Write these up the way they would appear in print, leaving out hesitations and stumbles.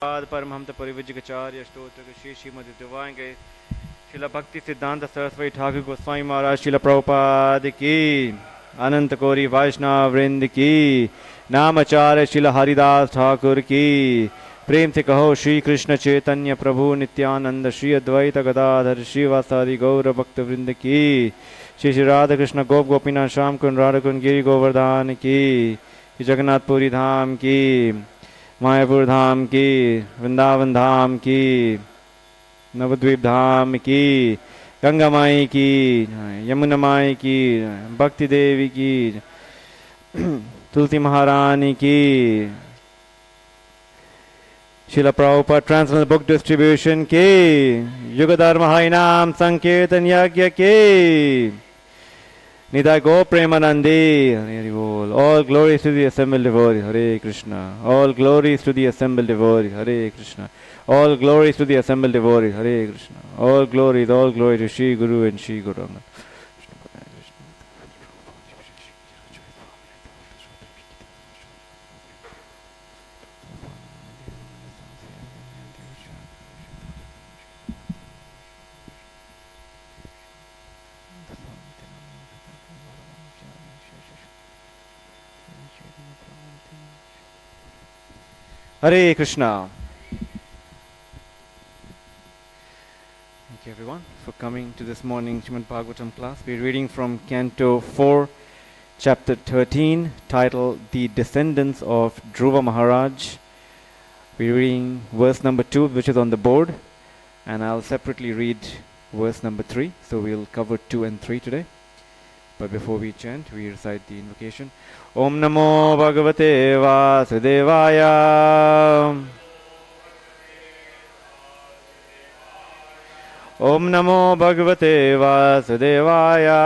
बाद परमहंस परिविजकाचार्य स्तोत्र श्री श्रीमती दिवाएंगे शिला भक्ति सिद्धांत सरस्वती ठाकुर गोस्वामी महाराज शिला प्रभुपाद की अनंत कोरी वैष्णव वृंद की नामाचार्य शिला हरिदास ठाकुर की प्रेम से कहो श्री कृष्ण चैतन्य प्रभु नित्यानंद श्री अद्वैत गदाधर श्रीवासादि गौर भक्त वृंद की श्री श्री राधा कृष्ण गोप गोपीनाथ श्याम कुंड राधा कुंड गिरी गोवर्धन की जगन्नाथपुरी धाम की मायापुर धाम की वृंदावन धाम की नवद्वीप धाम की गंगा माई की यमुना माई की भक्ति देवी की तुलसी महारानी की शिला प्रभुपाद ट्रांसलेशन बुक डिस्ट्रीब्यूशन के युग धर्म हरि नाम संकीर्तन यज्ञ के Nidai Go Premanandi, Hare Bol. All glories to the assembled devotees, Hare Krishna. All glories to the assembled devotees, Hare Krishna. All glories to the assembled devotees, Hare Krishna. All glory to Shri Guru and Shri Guru. Hare Krishna. Thank you everyone for coming to this morning Srimad Bhagavatam class. We're reading from Canto 4, Chapter 13, titled The Descendants of Dhruva Maharaj. We're reading verse number 2, which is on the board, and I'll separately read verse number 3. So we'll cover 2 and 3 today. But before we chant, we recite the invocation. Om Namo Bhagavate Vasudevaya. Om Namo Bhagavate Vasudevaya.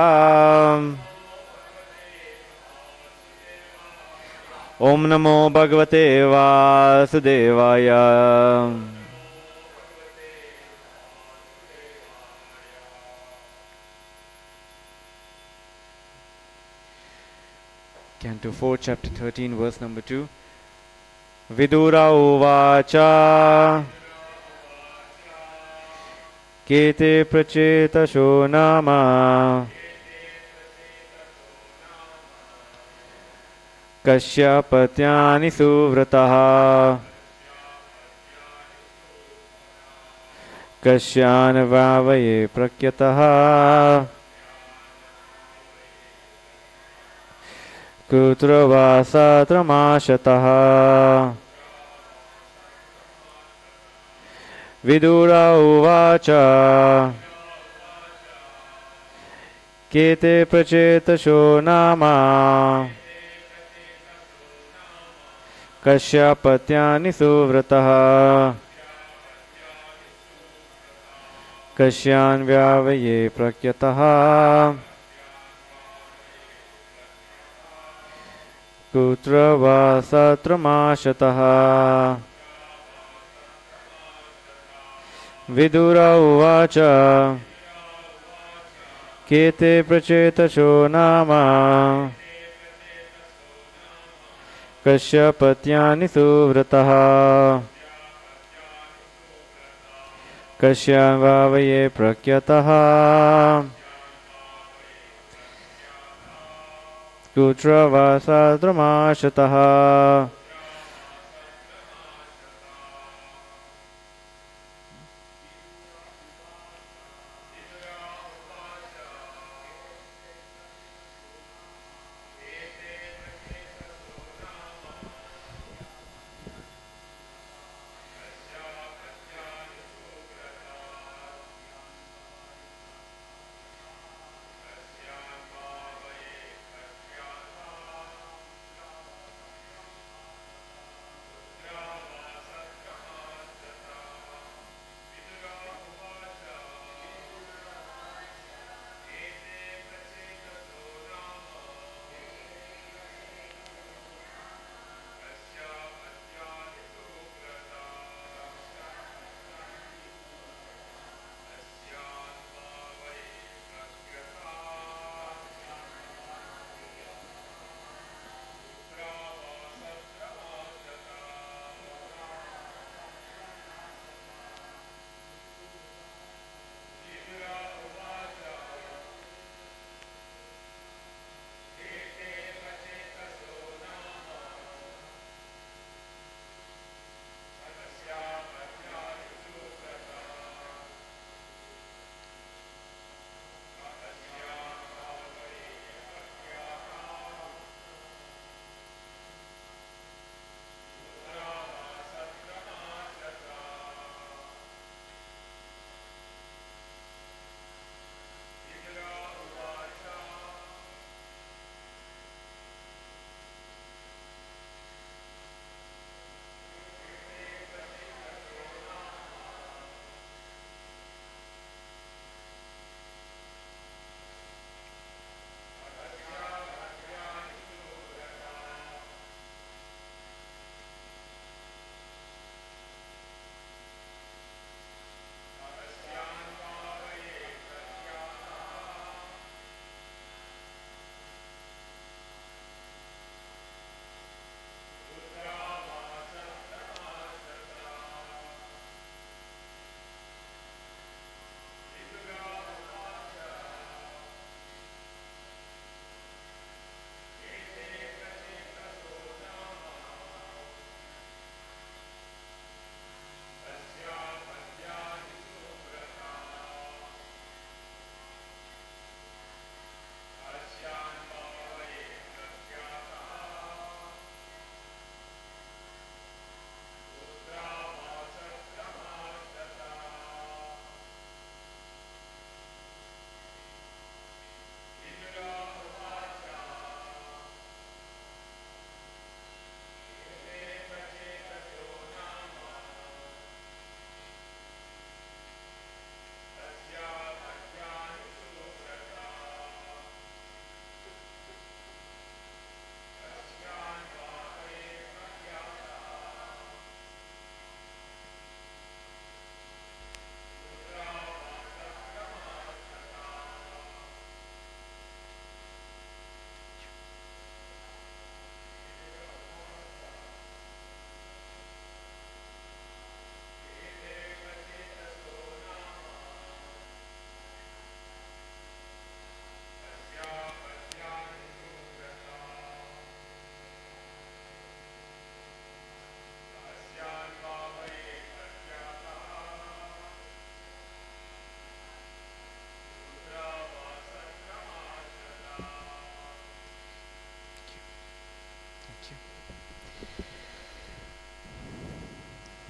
Om Namo Bhagavate Vasudevaya. Canto 4, Chapter 13, verse number 2. Vidura uvacha kete prachetasho nama kasyapatyani suvrataha kasyana vavaye prakyataha kutra vasatramashatah. Vidura uvacha kete prachetasho nama kasyapatyani suvrataha kasyan vyavaye prakyataha kutra vasatramashatah. Vidura uvacha kete prachetasho nama kasyapatyani suvrataha kasyan vavaye prakyataha kutra vasatramashatah.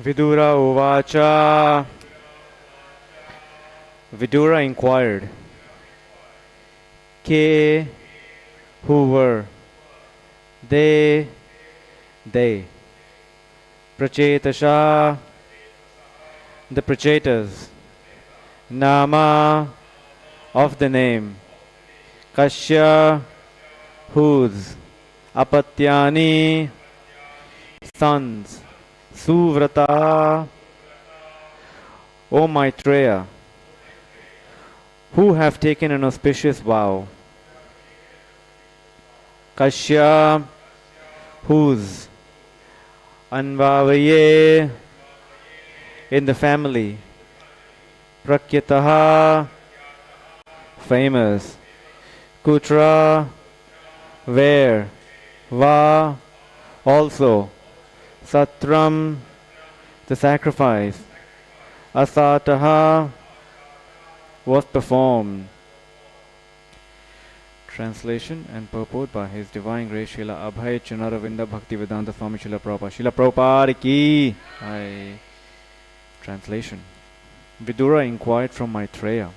Vidura uvacha. Vidura inquired, Ke, who were, they, Prachetasha, the Prachetas, Nama, of the name, Kashya, whose, Apatyani, sons, Suvrata, O Maitreya, who have taken an auspicious vow, Kashya, whose, Anvavaye, in the family, Prakyataha, famous, Kutra, where, Va, also, Satram, the sacrifice, Asataha, was performed. Translation and purport by His Divine Grace Srila Abhay Chunaravinda Bhaktivedanta Swami Srila Prabhupada. Srila Prabhupada ki. Translation. Vidura inquired from Maitreya,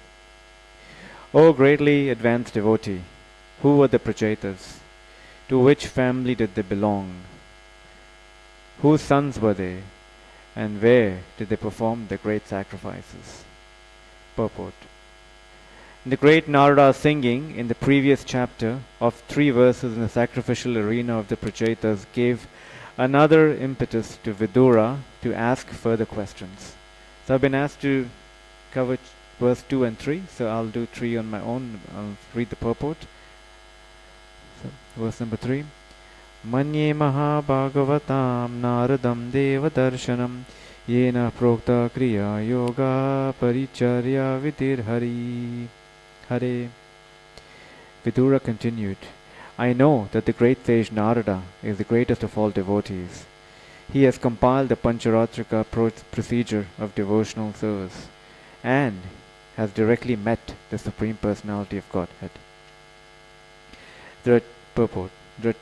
O greatly advanced devotee, who were the Prachetas? To which family did they belong? Whose sons were they? And where did they perform the great sacrifices? Purport. The great Narada singing in the previous chapter of 3 verses in the sacrificial arena of the Prachetas gave another impetus to Vidura to ask further questions. So I've been asked to cover verse 2 and 3, so I'll do 3 on my own. I'll read the purport. So, verse number 3. Manye Mahabhagavatam Naradam Devadarshanam Yena Prokta Kriya Yoga Paricharya Vidir Hari. Hare. Vidura continued, I know that the great sage Narada is the greatest of all devotees. He has compiled the Pancharatrika procedure of devotional service and has directly met the Supreme Personality of Godhead. There are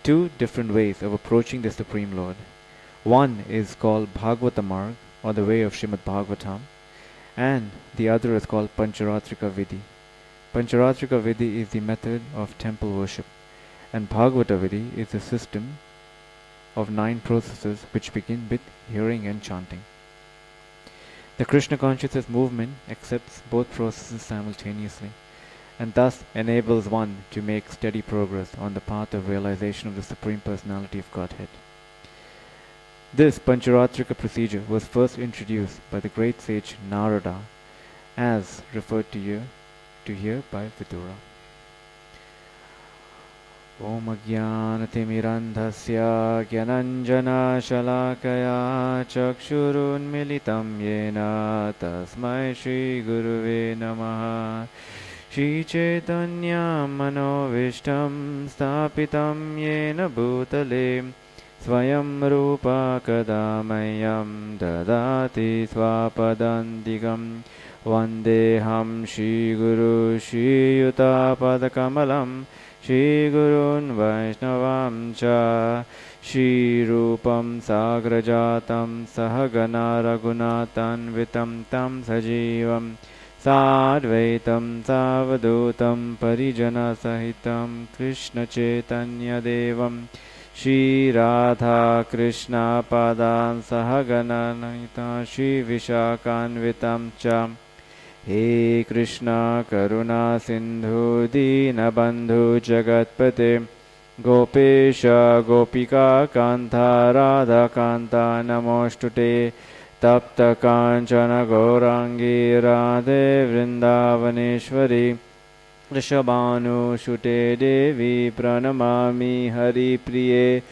2 different ways of approaching the Supreme Lord. One is called Bhagavatamar, or the way of Srimad Bhagavatam, and the other is called Pancharatrika Vidhi. Pancharatrika Vidhi is the method of temple worship, and Bhagavata Vidhi is the system of 9 processes which begin with hearing and chanting. The Krishna consciousness movement accepts both processes simultaneously, and thus enables one to make steady progress on the path of realization of the Supreme Personality of Godhead. This Pancharatrika procedure was first introduced by the great sage Narada, as referred to here by Vidura. Om Jnanatimirandhasya Gyananjana Shalakaya Chakshurunmilitam Yena Tasmai Shri Guruve Namaha. Shri Chaitanya Manovishtam Stapitam Yena Bhutale Swayam Rupa Kadamayam Dadati Swapadantigam Vandeham Shri Guru Shri Yuta Padakamalam Shri Gurun Vaishnavam Cha Shri Rupam Sagrajatam Sahagana Raghunatan Vitam Tam Sajivam Sadvaitam Savadutam Parijana Sahitam Krishna Chaitanya Devam Shri Radha Krishna Padan Sahagana Naita Shri Vishakanvitam Cha He Krishna Karuna Sindhu Dina Bandhu Jagatpate Gopesha Gopika Kanta Radha Kanta Namostute Tapta Kanchana Gaurangi Radhe Vrindavaneshwari Rishabhanu Shute Devi Pranamami Hari Priye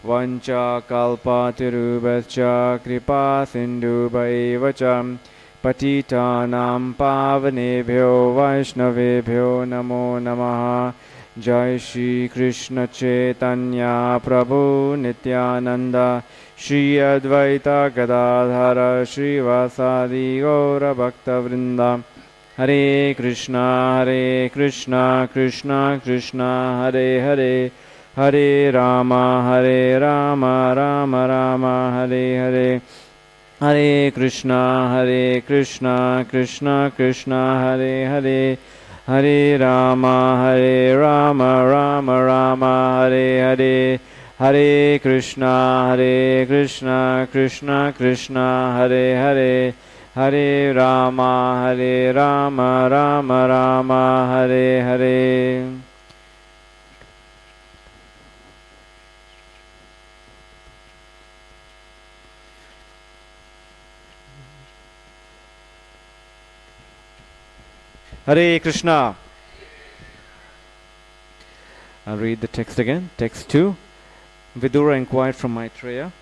Vancha Kalpatirubhascha Kripa Sindhu Bhaivacham Patitanam Pavanebhyo Vaishnavebhyo Namo Namaha. Jai Shri Krishna Chaitanya Prabhu Nityananda Shri Advaita Gadadhara Shri Vasadi Gaura Bhakta Vrinda. Hare Krishna Krishna Krishna Hare Hare Hare Rama Rama Rama Hare Hare Hare Krishna, Krishna Krishna, Hare Hare, Hare Rama, Rama Rama, Hare Hare, Hare Krishna, Krishna Krishna, Hare Hare, Hare Rama, Rama Rama, Hare Hare. Hare Krishna. I'll read the text again. Text 2. Vidura inquired from Maitreya,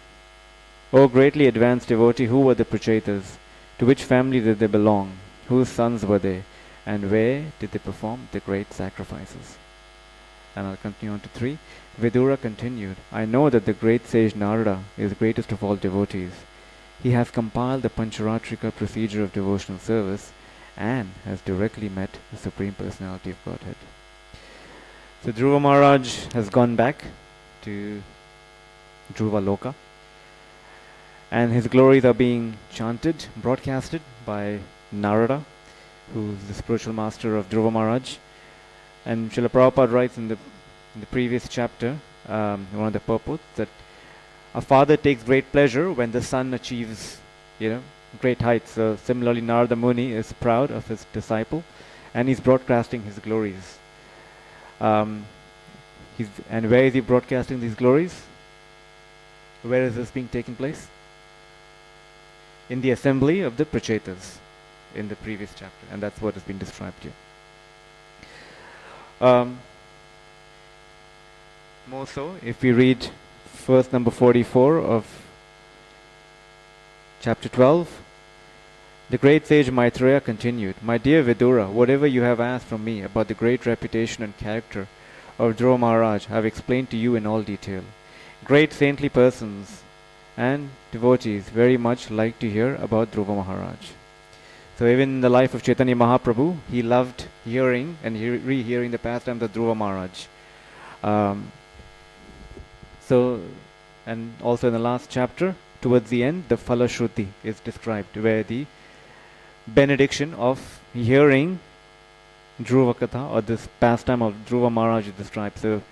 O greatly advanced devotee, who were the Prachetas? To which family did they belong? Whose sons were they? And where did they perform the great sacrifices? And I'll continue on to 3. Vidura continued, I know that the great sage Narada is the greatest of all devotees. He has compiled the Pancharatrika procedure of devotional service and has directly met the Supreme Personality of Godhead. So Dhruva Maharaj has gone back to Dhruva Loka, and his glories are being chanted, broadcasted by Narada, who is the spiritual master of Dhruva Maharaj. And Srila Prabhupada writes in the previous chapter, one of the purports, that a father takes great pleasure when the son achieves, great heights. So similarly, Narada Muni is proud of his disciple, and he's broadcasting his glories. And where is he broadcasting these glories? Where is this being taken place? In the assembly of the Prachetas in the previous chapter, and that's what has been described here. More so, if we read verse number 44 of chapter 12, the great sage Maitreya continued, My dear Vidura, whatever you have asked from me about the great reputation and character of Dhruva Maharaj, I have explained to you in all detail. Great saintly persons and devotees very much like to hear about Dhruva Maharaj. So even in the life of Chaitanya Mahaprabhu, he loved hearing and rehearing the pastimes of Dhruva Maharaj. And also in the last chapter, towards the end, the Phalashruti is described, where the benediction of hearing Dhruva Katha, or this pastime of Dhruva Maharaj, is described. So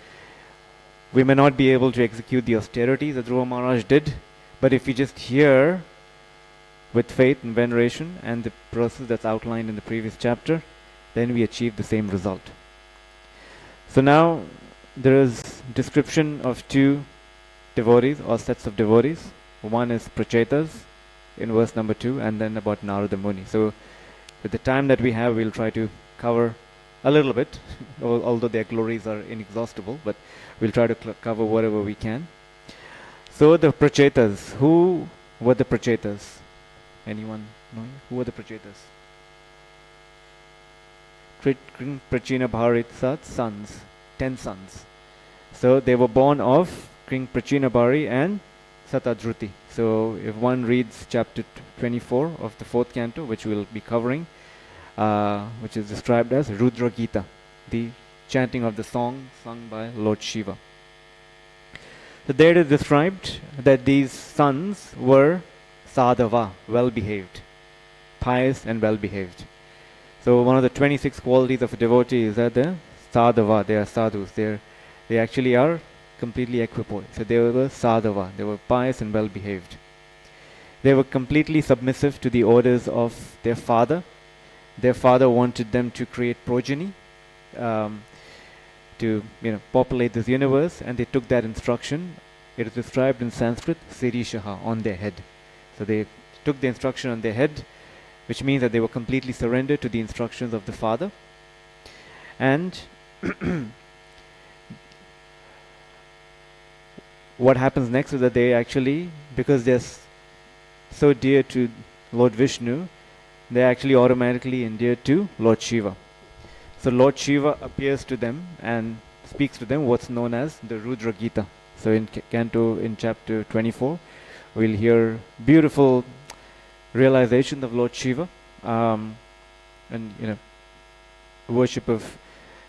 we may not be able to execute the austerities that Dhruva Maharaj did, but if we just hear with faith and veneration and the process that's outlined in the previous chapter, then we achieve the same result. So now there is description of two devotees or sets of devotees. One is Prachetas in verse number 2, and then about Narada Muni. So with the time that we have, we'll try to cover a little bit, although their glories are inexhaustible, but we'll try to cover whatever we can. So the Prachetas, who were the Prachetas? Anyone know? Who were the Prachetas? Prachina Bharit's sons, 10 sons. So they were born of King Prachina Bhari and Satadruti. So if one reads chapter 24 of the 4th canto, which we'll be covering, which is described as Rudra Gita, the chanting of the song sung by Lord Shiva. So there it is described that these sons were sadhava, well-behaved, pious and well-behaved. So one of the 26 qualities of a devotee is that they're sadhava, they are sadhus, they actually are completely equipoise. So they were sadhava, they were pious and well-behaved. They were completely submissive to the orders of their father. Their father wanted them to create progeny, to populate this universe, and they took that instruction. It is described in Sanskrit, Sirishaha, on their head. So they took the instruction on their head, which means that they were completely surrendered to the instructions of the father. And what happens next is that they actually, because they're so dear to Lord Vishnu, they actually automatically endeared to Lord Shiva. So Lord Shiva appears to them and speaks to them what's known as the Rudra Gita. So in Canto, in chapter 24, we'll hear beautiful realization of Lord Shiva, and worship of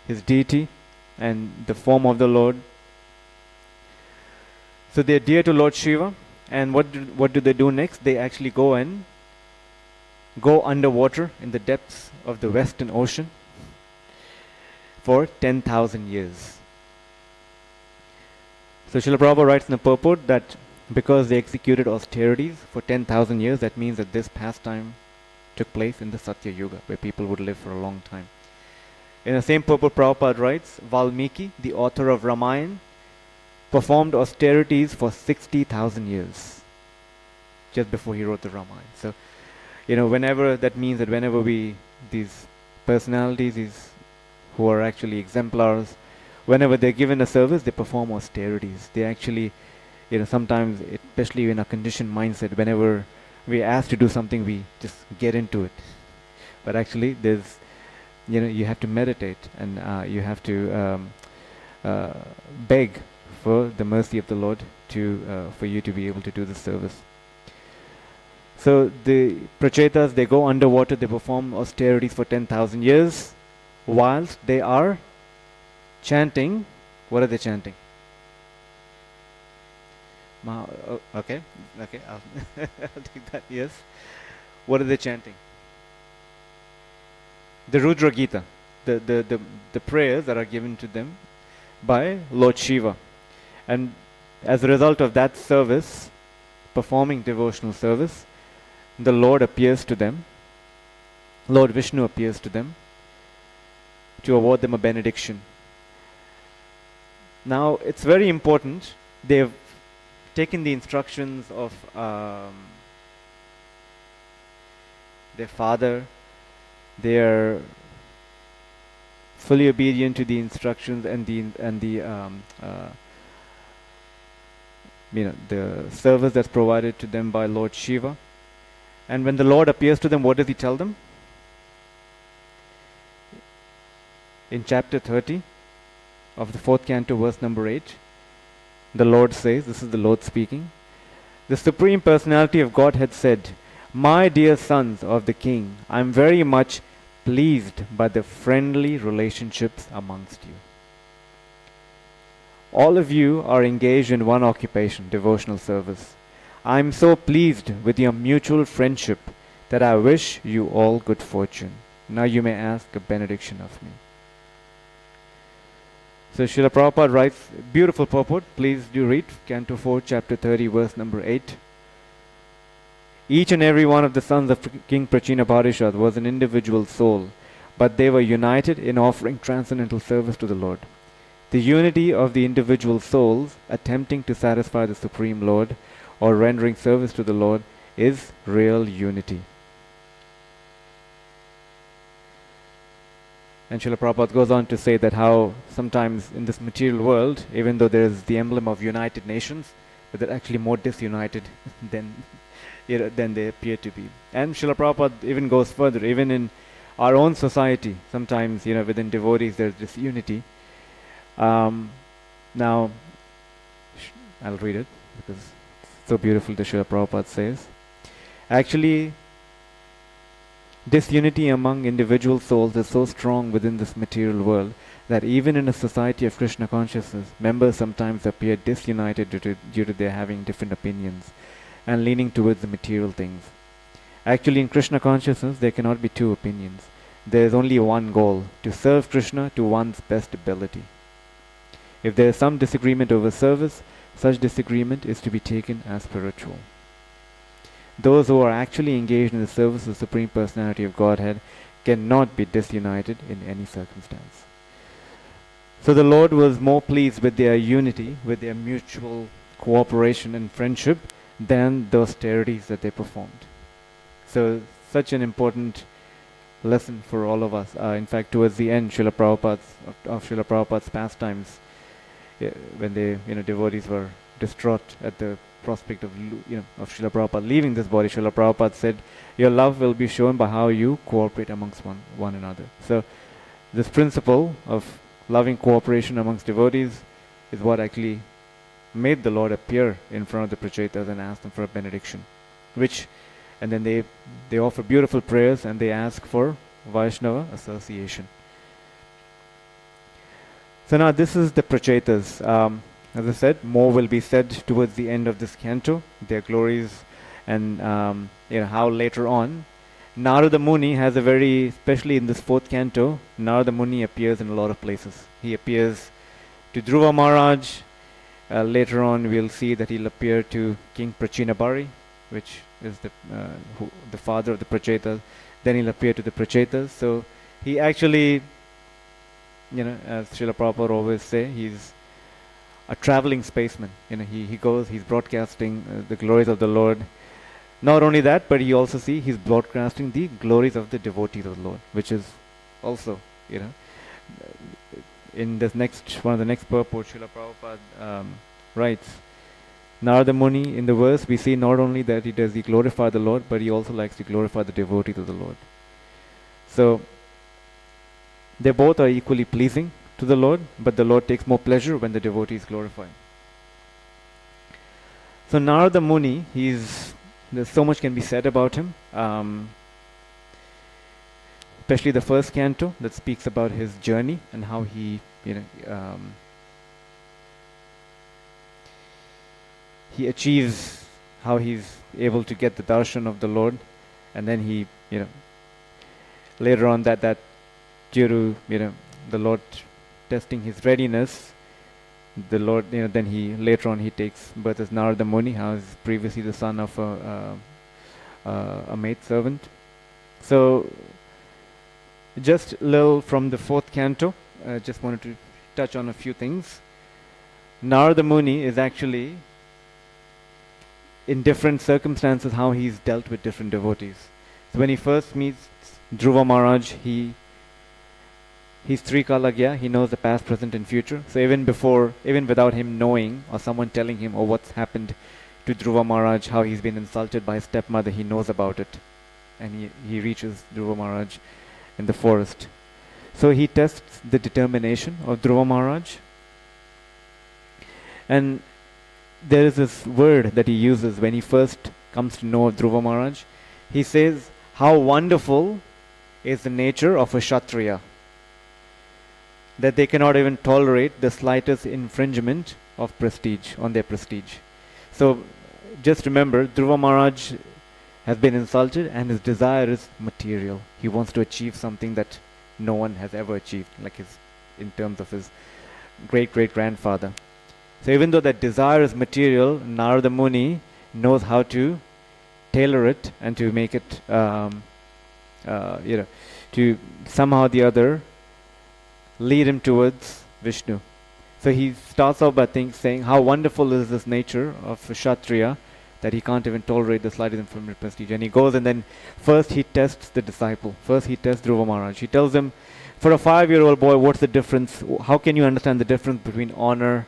his deity and the form of the Lord. So they're dear to Lord Shiva, And what do they do next? They actually go underwater in the depths of the Western Ocean for 10,000 years. So Srila Prabhupada writes in the purport that because they executed austerities for 10,000 years, that means that this pastime took place in the Satya Yuga, where people would live for a long time. In the same purport, Prabhupada writes, Valmiki, the author of Ramayana, performed austerities for 60,000 years, just before he wrote the Ramayana. So, whenever, that means that whenever these personalities, these who are actually exemplars, whenever they're given a service, they perform austerities. They actually, sometimes, especially in a conditioned mindset, whenever we're asked to do something, we just get into it. But actually, there's, you have to meditate, and you have to beg for the mercy of the Lord for you to be able to do the service. So the Prachetas, they go underwater, they perform austerities for 10,000 years, whilst they are chanting. What are they chanting? Okay, I'll take that. Yes. What are they chanting? The Rudra Gita, the prayers that are given to them by Lord Shiva. And as a result of that service, performing devotional service, the Lord appears to them, Lord Vishnu appears to them to award them a benediction. Now, it's very important. They've taken the instructions of their father. They are fully obedient to the instructions and the service that's provided to them by Lord Shiva. And when the Lord appears to them, what does he tell them? In chapter 30 of the 4th canto, verse number 8, the Lord says, this is the Lord speaking, the Supreme Personality of Godhead said, "My dear sons of the King, I am very much pleased by the friendly relationships amongst you. All of you are engaged in one occupation, devotional service. I am so pleased with your mutual friendship that I wish you all good fortune. Now you may ask a benediction of me." So Srila Prabhupada writes, beautiful purport, please do read, Canto 4, Chapter 30, verse number 8. Each and every one of the sons of King Prachina Parishad was an individual soul, but they were united in offering transcendental service to the Lord. The unity of the individual souls attempting to satisfy the Supreme Lord or rendering service to the Lord is real unity. And Srila Prabhupada goes on to say that how sometimes in this material world, even though there is the emblem of United Nations, but they're actually more disunited than they appear to be. And Srila Prabhupada even goes further. Even in our own society, sometimes within devotees there's this unity. Now, I'll read it because it's so beautiful. The Srila Prabhupada says, actually, disunity among individual souls is so strong within this material world that even in a society of Krishna consciousness, members sometimes appear disunited due to their having different opinions and leaning towards the material things. Actually, in Krishna consciousness, there cannot be two opinions. There is only one goal, to serve Krishna to one's best ability. If there is some disagreement over service, such disagreement is to be taken as spiritual. Those who are actually engaged in the service of the Supreme Personality of Godhead cannot be disunited in any circumstance. So the Lord was more pleased with their unity, with their mutual cooperation and friendship than the austerities that they performed. So such an important lesson for all of us. In fact, towards the end, Srila Prabhupada's pastimes, when devotees were distraught at the prospect of Srila Prabhupada leaving this body, Srila Prabhupada said, your love will be shown by how you cooperate amongst one another. So this principle of loving cooperation amongst devotees is what actually made the Lord appear in front of the Prachetas and ask them for a benediction. And then they offer beautiful prayers and they ask for Vaishnava association. So now this is the Prachetas. as I said, more will be said towards the end of this canto, their glories, and how later on Narada Muni has a very, especially in this fourth canto, Narada Muni appears in a lot of places. He appears to Dhruva Maharaj. Later on, we'll see that he'll appear to King Prachinabari, which is the father of the Prachetas. Then he'll appear to the Prachetas. So he actually, as Srila Prabhupada always say, he's a traveling spaceman. He goes, he's broadcasting the glories of the Lord. Not only that, but you also see he's broadcasting the glories of the devotees of the Lord, which is also, in this one of the next purports, Srila Prabhupada writes, Narada Muni, in the verse, we see not only that he glorify the Lord, but he also likes to glorify the devotees of the Lord. So, they both are equally pleasing to the Lord, but the Lord takes more pleasure when the devotee is glorified. So, Narada Muni, there's so much can be said about him, especially the first canto that speaks about his journey and how he, he achieves, how he's able to get the darshan of the Lord, and then he, later on that due to, the Lord testing his readiness, the Lord, then later on he takes birth as Narada Muni, how is previously the son of a maid servant. So, just a little from the fourth canto, I just wanted to touch on a few things. Narada Muni is actually, in different circumstances, how he's dealt with different devotees. So when he first meets Dhruva Maharaj, he's Trikalagya, he knows the past, present and future. So even without him knowing or someone telling him what's happened to Dhruva Maharaj, how he's been insulted by his stepmother, he knows about it. And he reaches Dhruva Maharaj in the forest. So he tests the determination of Dhruva Maharaj. And there is this word that he uses when he first comes to know Dhruva Maharaj. He says, how wonderful is the nature of a Kshatriya, that they cannot even tolerate the slightest infringement of prestige, on their prestige. So just remember, Dhruva Maharaj has been insulted and his desire is material. He wants to achieve something that no one has ever achieved, in terms of his great-great-grandfather. So even though that desire is material, Narada Muni knows how to tailor it and to make it, to somehow or the other lead him towards Vishnu. So he starts off by saying how wonderful is this nature of a Kshatriya, that he can't even tolerate the slightest infringement of prestige. And he goes and then first he tests the disciple. First he tests Dhruva Maharaj. He tells him, for a 5-year-old boy, what's the difference? How can you understand the difference between honor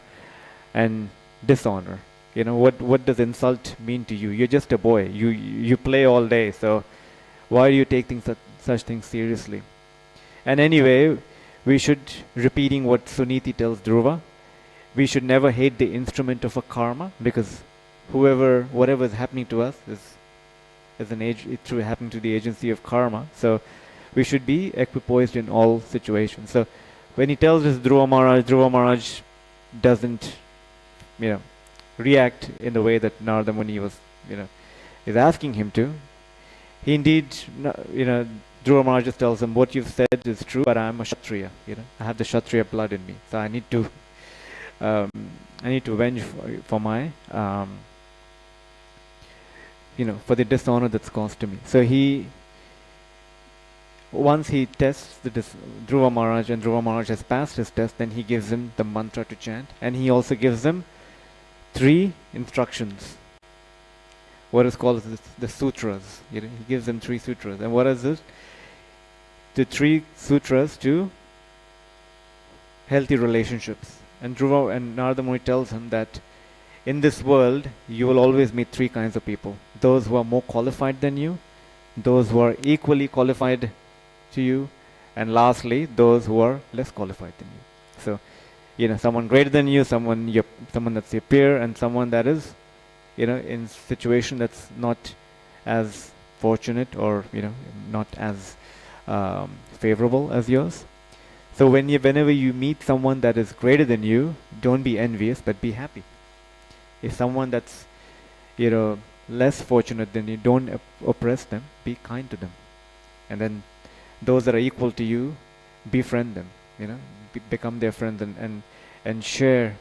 and dishonor? What does insult mean to you? You're just a boy. You play all day. So why do you take such things seriously? And anyway, we should, repeating what Suniti tells Dhruva, we should never hate the instrument of a karma, because whatever is happening to us is through happening to the agency of karma. So we should be equipoised in all situations. So when he tells us Dhruva Maharaj doesn't, react in the way that Narada Muni was, is asking him to. He indeed, Dhruva Maharaj just tells him, what you've said is true, but I'm a Kshatriya, I have the Kshatriya blood in me. So I need to avenge for my, for the dishonor that's caused to me. So once he tests Dhruva Maharaj, and Dhruva Maharaj has passed his test, then he gives him the mantra to chant, and he also gives him 3 instructions. What is called the sutras. He gives them 3 sutras. And what is it? The 3 sutras to healthy relationships. And Narada Muni tells him that in this world, you will always meet 3 kinds of people. Those who are more qualified than you, those who are equally qualified to you, and lastly, those who are less qualified than you. So, someone greater than you, someone that's your peer, and someone that is, in situation that's not as fortunate or, not as favorable as yours. So whenever you meet someone that is greater than you, don't be envious, but be happy. If someone that's, you know, less fortunate than you, don't oppress them, be kind to them. And then those that are equal to you, befriend them, you know, become their friends, and share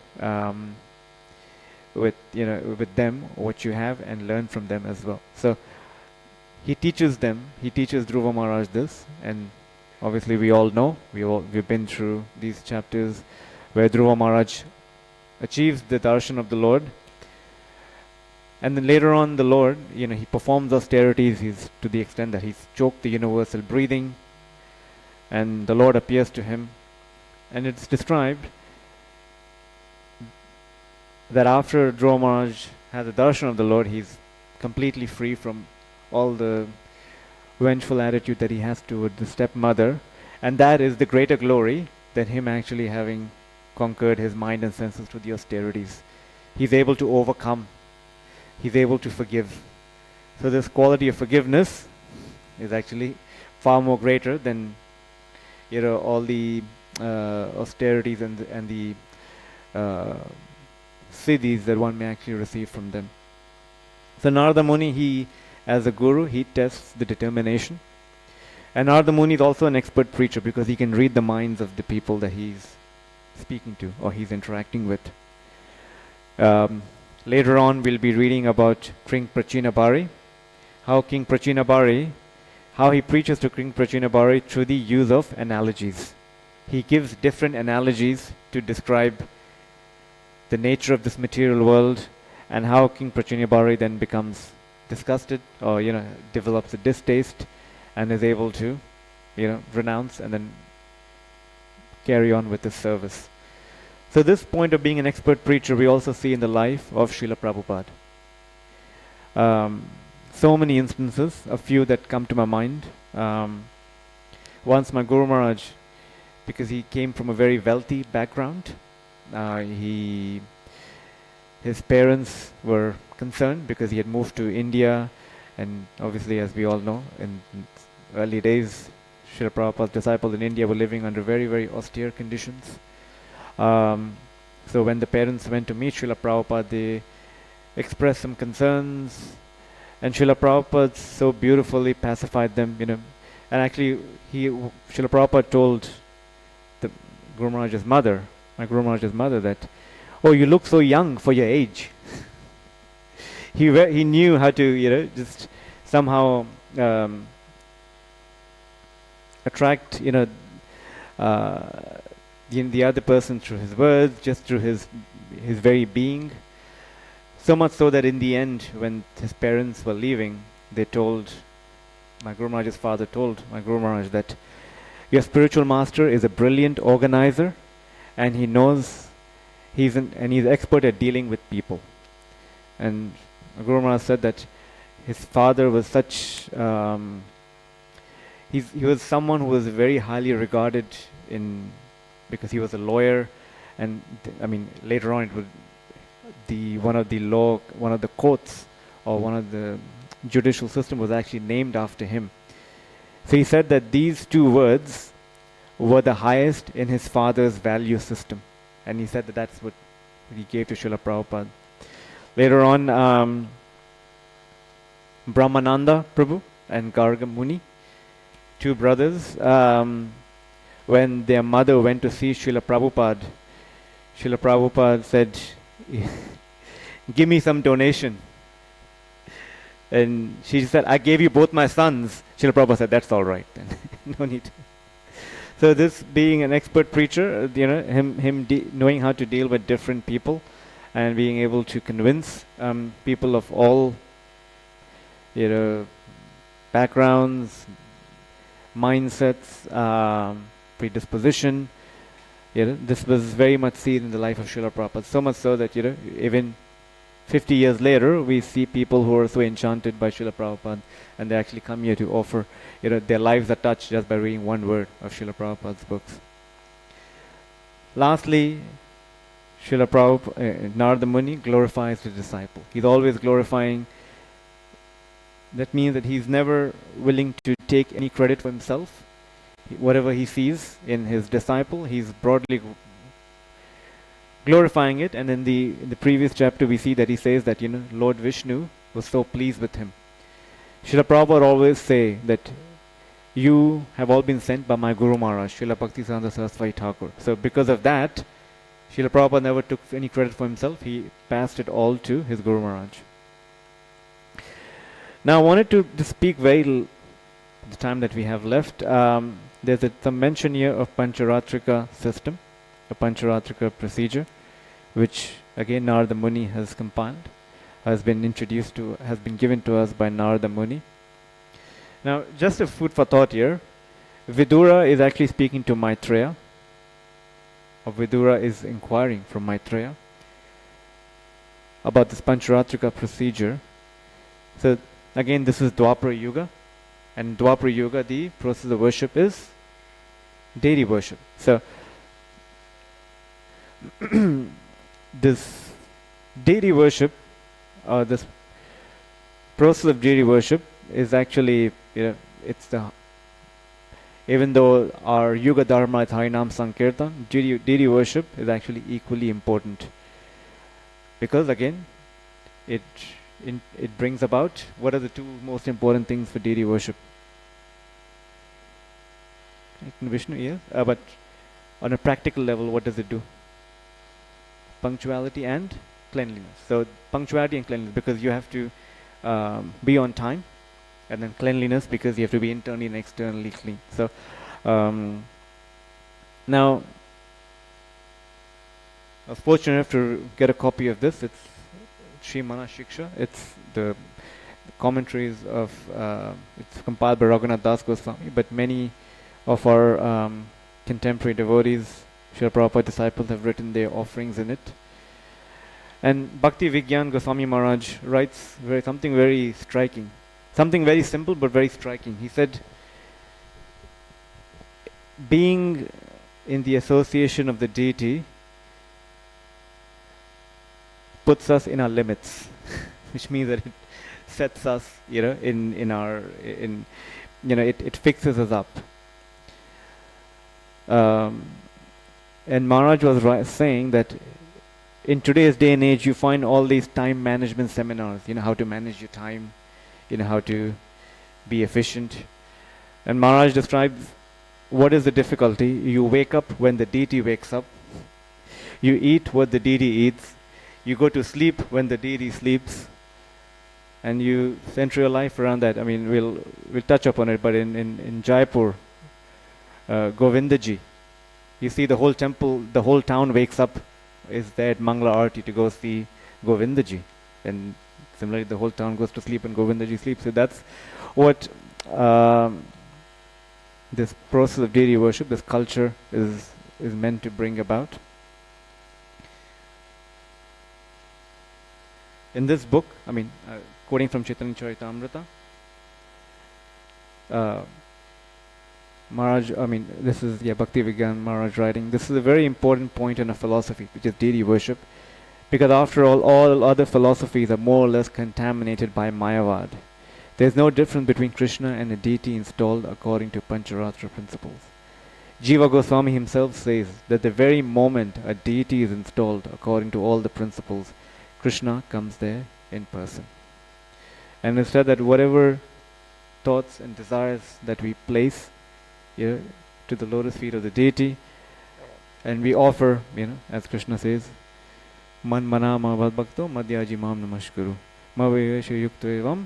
with them what you have, and learn from them as well. So he teaches Dhruva Maharaj this, and obviously we all know, we've been through these chapters where Dhruva Maharaj achieves the darshan of the Lord. And then later on, the Lord, he performs austerities. He's to the extent that he's choked the universal breathing, and the Lord appears to him. And it's described that after Dhruva Maharaj has the darshan of the Lord, he's completely free from all the vengeful attitude that he has toward the stepmother. And that is the greater glory than him actually having conquered his mind and senses through the austerities. He's able to overcome. He's able to forgive. So this quality of forgiveness is actually far more greater than all the austerities and the siddhis that one may actually receive from them. So Narada Muni, he, as a guru, he tests the determination. And Narada Muni is also an expert preacher because he can read the minds of the people that he's speaking to or he's interacting with. Later on, we'll be reading about King Prachinabhari, how King Prachinabhari, how he preaches to King Prachinabhari through the use of analogies. He gives different analogies to describe the nature of this material world, and how King Prachinabhari then becomes disgusted or develops a distaste and is able to renounce and then carry on with his service. So this point of being an expert preacher we also see in the life of Srila Prabhupada. So many instances, a few that come to my mind. Once my Guru Maharaj, because he came from a very wealthy background, his parents were concerned because he had moved to India, and obviously, as we all know, in early days, Srila Prabhupada's disciples in India were living under very, very austere conditions. So when the parents went to meet Srila Prabhupada, they expressed some concerns, and Srila Prabhupada so beautifully pacified them, and actually Srila Prabhupada told the Guru Maharaj's mother, my Guru Maharaj's mother, that, "Oh, you look so young for your age." He knew how to just somehow attract the other person through his words, just through his very being. So much so that in the end, when his parents were leaving, they told, my Guru Maharaj's father told my Guru Maharaj that your spiritual master is a brilliant organizer, and he knows he's expert at dealing with people. And Guru Maharaj said that his father was such he was someone who was very highly regarded because he was a lawyer, and later on it was one of the courts or one of the judicial system was actually named after him. So he said that these two words were the highest in his father's value system, and he said that that's what he gave to Srila Prabhupada. Later on, Brahmananda Prabhu and Garga Muni, two brothers, when their mother went to see Srila Prabhupada said, "Give me some donation." And she said, "I gave you both my sons." Srila Prabhupada said, "That's all right then." No need. So this being an expert preacher, him knowing how to deal with different people and being able to convince people of all backgrounds, mindsets, predisposition. This was very much seen in the life of Srila Prabhupada. So much so that even 50 years later, we see people who are so enchanted by Srila Prabhupada, and they actually come here to offer, their lives are touched just by reading one word of Srila Prabhupada's books. Lastly, Srila Prabhupada, Narada Muni glorifies the disciple. He's always glorifying. That means that he's never willing to take any credit for himself. whatever he sees in his disciple, he's broadly glorifying it. And in the previous chapter, we see that he says that Lord Vishnu was so pleased with him. Srila Prabhupada always say that you have all been sent by my Guru Maharaj, Srila Bhaktisiddhanta Saraswati Thakur. So because of that, Srila Prabhupada never took any credit for himself. He passed it all to his Guru Maharaj. Now I wanted to speak the time that we have left. There's some mention here of Pancharatrika system, a Pancharatrika procedure, which again Narada Muni has compiled, has been given to us by Narada Muni. Now, just a food for thought here. Vidura is actually speaking to Maitreya, or Vidura is inquiring from Maitreya about this Pancharatrika procedure. So, again, this is Dwapara Yuga, and in Dwapara Yuga, the process of worship is deity worship. So, this deity worship, this process of deity worship is actually, even though our Yuga Dharma is Harinam Sankirtan, deity worship is actually equally important. Because again, it brings about, what are the two most important things for deity worship? Vishnu, yes. But on a practical level, what does it do? Punctuality and cleanliness. So punctuality and cleanliness, because you have to be on time, and then cleanliness because you have to be internally and externally clean. So now I was fortunate enough to get a copy of this. It's Sri Mana Shiksha. It's the commentaries of it's compiled by Raghunath Das Goswami, but many of our contemporary devotees, Srila Prabhupada disciples, have written their offerings in it. And Bhakti Vigyan Goswami Maharaj writes something very striking, something very simple but very striking. He said, being in the association of the deity puts us in our limits, which means that it sets us, it fixes us up. And Maharaj was saying that in today's day and age, you find all these time management seminars, how to manage your time, how to be efficient. And Maharaj describes what is the difficulty. You wake up when the deity wakes up. You eat what the deity eats. You go to sleep when the deity sleeps. And you center your life around that. I mean, we'll touch upon it, but in Jaipur, Govindaji, you see the whole temple, the whole town wakes up, is there at Mangala Arati to go see Govindaji. And similarly, the whole town goes to sleep and Govindaji sleeps. So that's what this process of deity worship, this culture is meant to bring about. In this book, quoting from Chaitanya Charitamrita, Maharaj, this is Bhakti Vigyan Maharaj writing. This is a very important point in a philosophy, which is deity worship, because after all other philosophies are more or less contaminated by Mayavad. There is no difference between Krishna and a deity installed according to Pancharatra principles. Jiva Goswami himself says that the very moment a deity is installed according to all the principles, Krishna comes there in person. And instead that whatever thoughts and desires that we place to the lotus feet of the deity, and we offer, as Krishna says, Man mana ma bhakto madhyaji mam namaskuru mavayesha yukto evam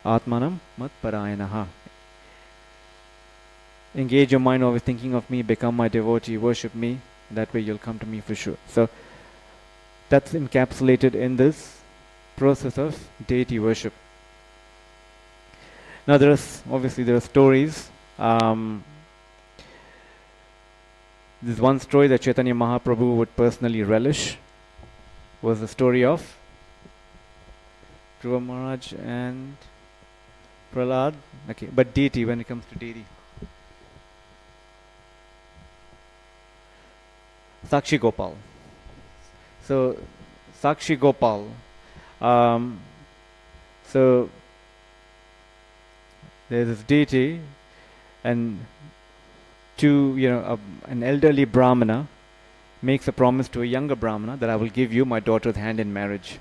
atmanam mat parayanaha. Engage your mind always thinking of me, become my devotee, worship me, that way you'll come to me for sure. So that's encapsulated in this process of deity worship. Now there are stories. This one story that Chaitanya Mahaprabhu would personally relish was the story of Dhruva Maharaj and Prahlad. Okay, but deity, when it comes to deity. Sakshi Gopal. So, Sakshi Gopal. So, there's this deity, and to, an elderly Brahmana makes a promise to a younger Brahmana that I will give you my daughter's hand in marriage.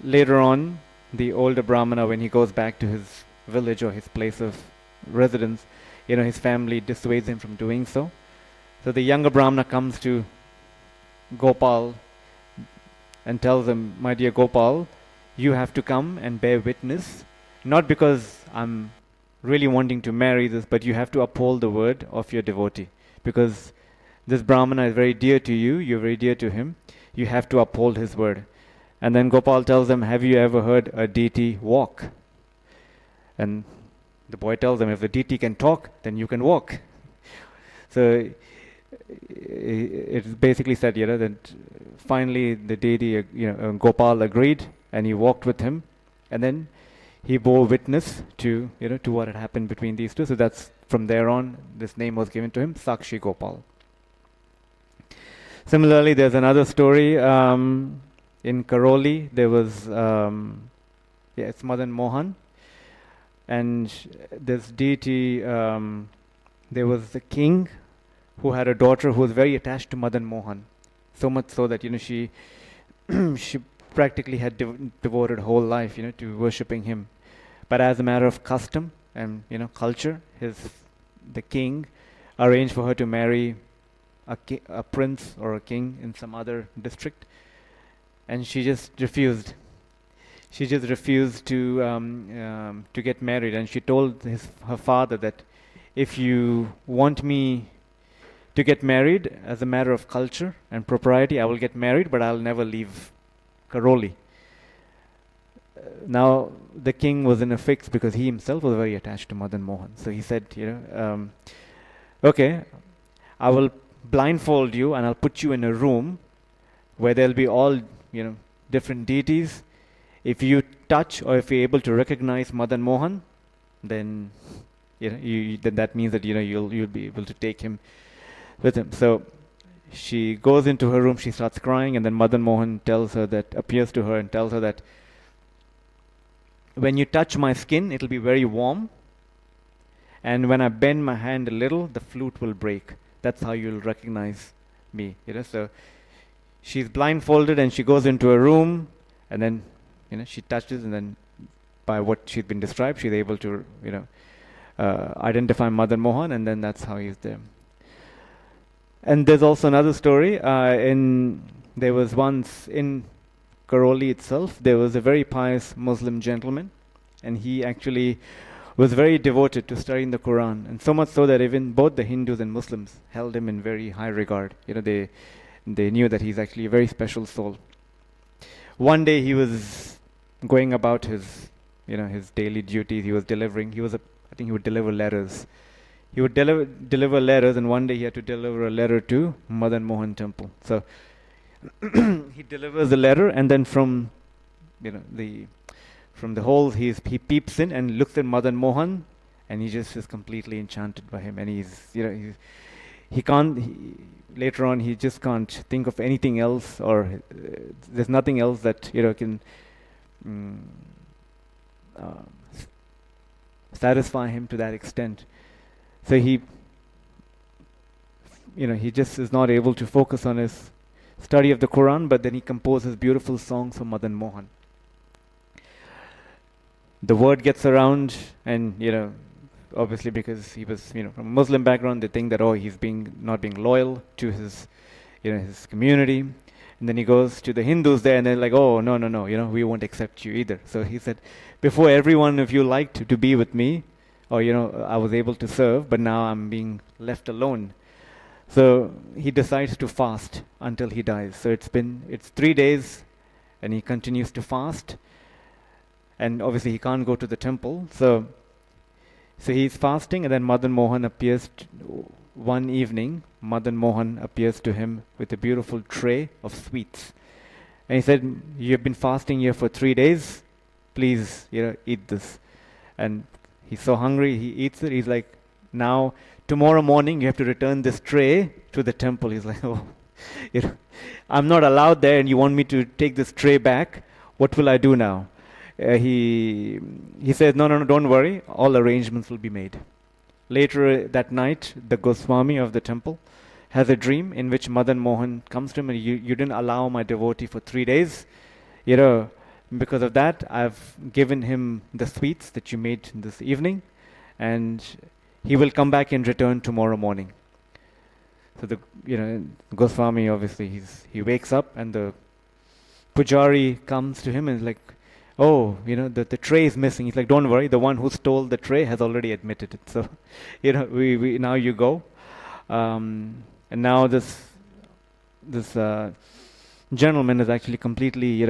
Later on, the older Brahmana, when he goes back to his village or his place of residence, his family dissuades him from doing so. So the younger Brahmana comes to Gopal and tells him, my dear Gopal, you have to come and bear witness, not because I'm really wanting to marry this, but you have to uphold the word of your devotee, because this Brahmana is very dear to you, you're very dear to him, you have to uphold his word. And then Gopal tells him, have you ever heard a deity walk? And the boy tells him, if the deity can talk, then you can walk. So it basically said, that finally the deity, Gopal agreed, and he walked with him, and then he bore witness to, to what had happened between these two. So that's from there on, this name was given to him, Sakshi Gopal. Similarly, there's another story in Karoli. There was, it's Madan Mohan, and this deity, there was the king who had a daughter who was very attached to Madan Mohan, so much so that she she practically had devoted whole life to worshipping him. But as a matter of custom and culture, the king arranged for her to marry a prince or a king in some other district, and she just refused. She just refused to get married, and she told her father that if you want me to get married as a matter of culture and propriety, I will get married, but I'll never leave Karoli. Now the king was in a fix because he himself was very attached to Madan Mohan. So he said, okay, I will blindfold you and I'll put you in a room where there'll be all, different deities. If you touch or if you're able to recognize Madan Mohan, then then that means that you'll be able to take him with him. So she goes into her room, she starts crying, and then Madan Mohan appears to her and tells her that when you touch my skin, it'll be very warm, and when I bend my hand a little, the flute will break. That's how you'll recognize me. So she's blindfolded and she goes into a room, and then she touches, and then by what she's been described, she's able to identify Madan Mohan, and then that's how he's there. And there's also another story. There was once in Karoli itself, there was a very pious Muslim gentleman, and he actually was very devoted to studying the Quran, and so much so that even both the Hindus and Muslims held him in very high regard. They knew that he's actually a very special soul. One day he was going about his daily duties. I think he would deliver letters. He would deliver letters, and one day he had to deliver a letter to Madan Mohan temple. So he delivers the letter, and then from the hole he peeps in and looks at Madan Mohan, and he just is completely enchanted by him. And later on he just can't think of anything else, or there's nothing else that can satisfy him to that extent. So he just is not able to focus on his study of the Quran, but then he composes beautiful songs for Madan Mohan. The word gets around, and obviously because he was from a Muslim background, they think that he's not being loyal to his his community. And then he goes to the Hindus there, and they're like, oh, no, we won't accept you either. So he said, before every one of you liked to be with me, or I was able to serve, but now I'm being left alone. So he decides to fast until he dies. So it's 3 days, and he continues to fast, and obviously he can't go to the temple. So he's fasting, and then Madan Mohan appears one evening. Madan Mohan appears to him with a beautiful tray of sweets, and he said, you've been fasting here for 3 days, please eat this. And he's so hungry, he eats it. He's like, now tomorrow morning you have to return this tray to the temple. He's like, oh, I'm not allowed there, and you want me to take this tray back? What will I do now? He says, no, don't worry, all arrangements will be made. Later that night, the Goswami of the temple has a dream in which Madan Mohan comes to him and you didn't allow my devotee for 3 days. You know, because of that, I've given him the sweets that you made this evening, and he will come back and return tomorrow morning. So the Goswami, obviously he wakes up and the pujari comes to him and is like, oh, the tray is missing. He's like, don't worry, the one who stole the tray has already admitted it. So, we now you go, and now this gentleman is actually completely,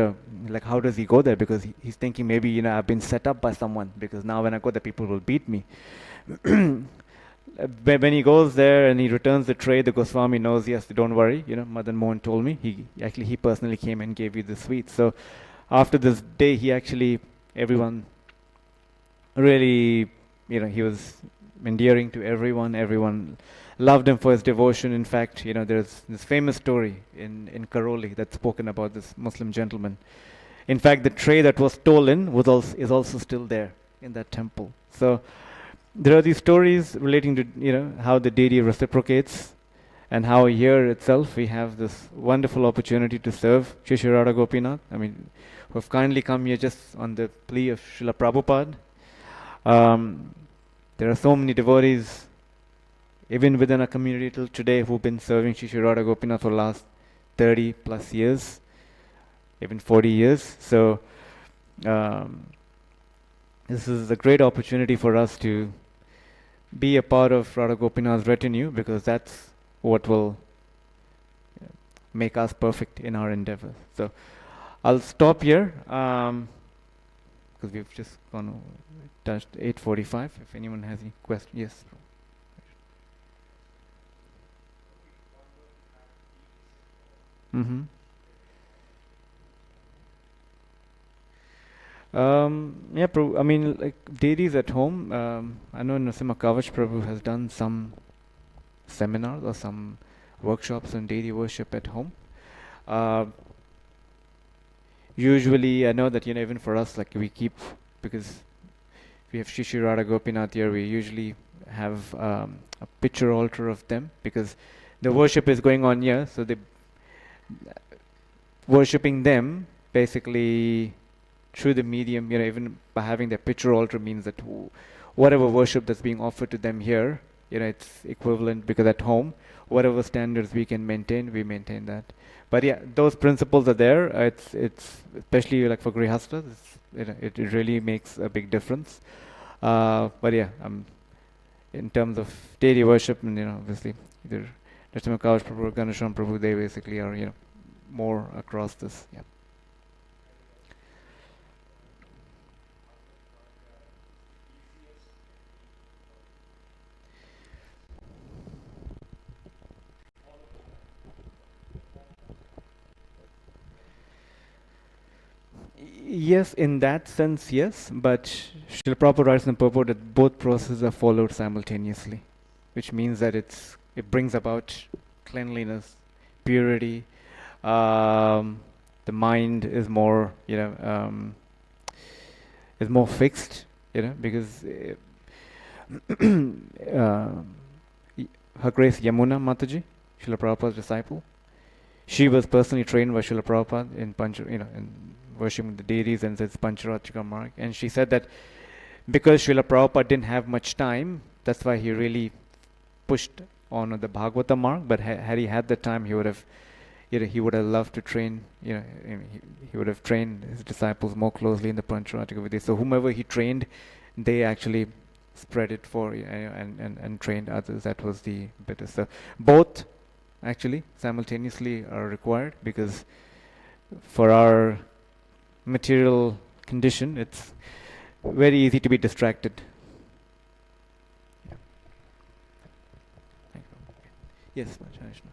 like, how does he go there? Because he's thinking maybe, I've been set up by someone, because now when I go there, people will beat me. When he goes there and he returns the tray, the Goswami knows, yes, don't worry, Madan Mohan told me. He personally came and gave you the sweets. So after this day, everyone really, he was endearing to everyone. Everyone loved him for his devotion. In fact, there's this famous story in Karoli that's spoken about this Muslim gentleman. In fact, the tray that was stolen is also still there in that temple. So there are these stories relating to how the deity reciprocates, and how here itself we have this wonderful opportunity to serve Shri Shri Radha Gopinath. I mean, who have kindly come here just on the plea of Srila Prabhupada. There are so many devotees, even within our community till today, who've been serving Shri Shri Radha Gopinath for the last 30 plus years, even 40 years. So this is a great opportunity for us to be a part of Radha Gopinath's retinue, because that's what will make us perfect in our endeavors. So I'll stop here, because we've just touched 8:45. If anyone has any questions, yes. Mm-hmm. Yeah, I mean, like deities at home. I know Narasimha Kavach Prabhu has done some seminars or some workshops on deity worship at home. Usually, I know that even for us, like because we have Shri Shri Radha Gopinath here, we usually have a picture altar of them, because the worship is going on here. So they worshipping them basically through the medium, even by having their picture altar means that whatever worship that's being offered to them here, it's equivalent, because at home, whatever standards we can maintain, we maintain that. But yeah, those principles are there. It's especially like for grihastas, it really makes a big difference. But yeah, in terms of deity worship, and obviously either Narasimha Kavach Prabhu or Ganeshram Prabhu, they basically are more across this. Yeah. Yes, in that sense, yes, but Srila Prabhupada writes in the purport that both processes are followed simultaneously, which means that it brings about cleanliness, purity. The mind is more, is more fixed, because Her Grace Yamuna Mataji, Srila Prabhupada's disciple, she was personally trained by Srila Prabhupada in worshipping the deities and its Pancharatrika mark. And she said that because Srila Prabhupada didn't have much time, that's why he really pushed on the Bhagavata mark. But had he had the time, he would have, he would have loved to train, he would have trained his disciples more closely in the Pancharatrika Vidya. So whomever he trained, they actually spread it for and trained others. That was the better. So both actually simultaneously are required, because for our material condition, it's very easy to be distracted. Yeah. Thank you. Yes, Maharashna.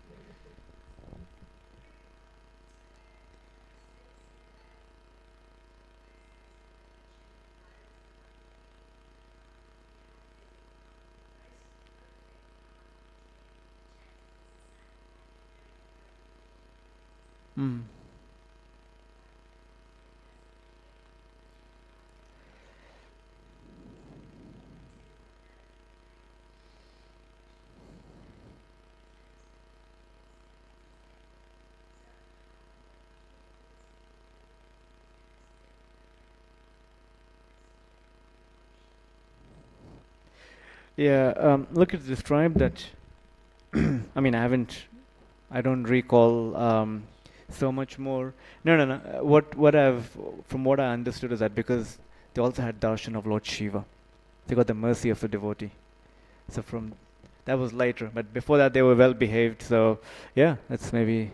Mm. Yeah, look, it's described that. I mean, I don't recall so much more. No, no, no. From what I understood is that because they also had darshan of Lord Shiva, they got the mercy of the devotee. So from that was later, but before that they were well behaved. So yeah, that's maybe.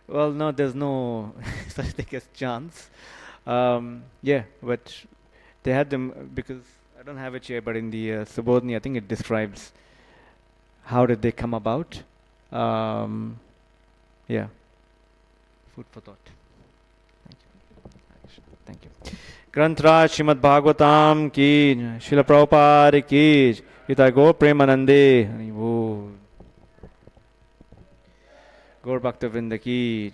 Well, no, there's no such thing as chance. Yeah, but they had them because I don't have it here, but in the Subodhini, I think it describes how did they come about. Um, yeah, food for thought. Thank you. Thank you. Grantraj Srimad Bhagavatam ki, Srila Prabhupada ki, Ita Go Premanande, Gaur Bhakta Vrinda ki.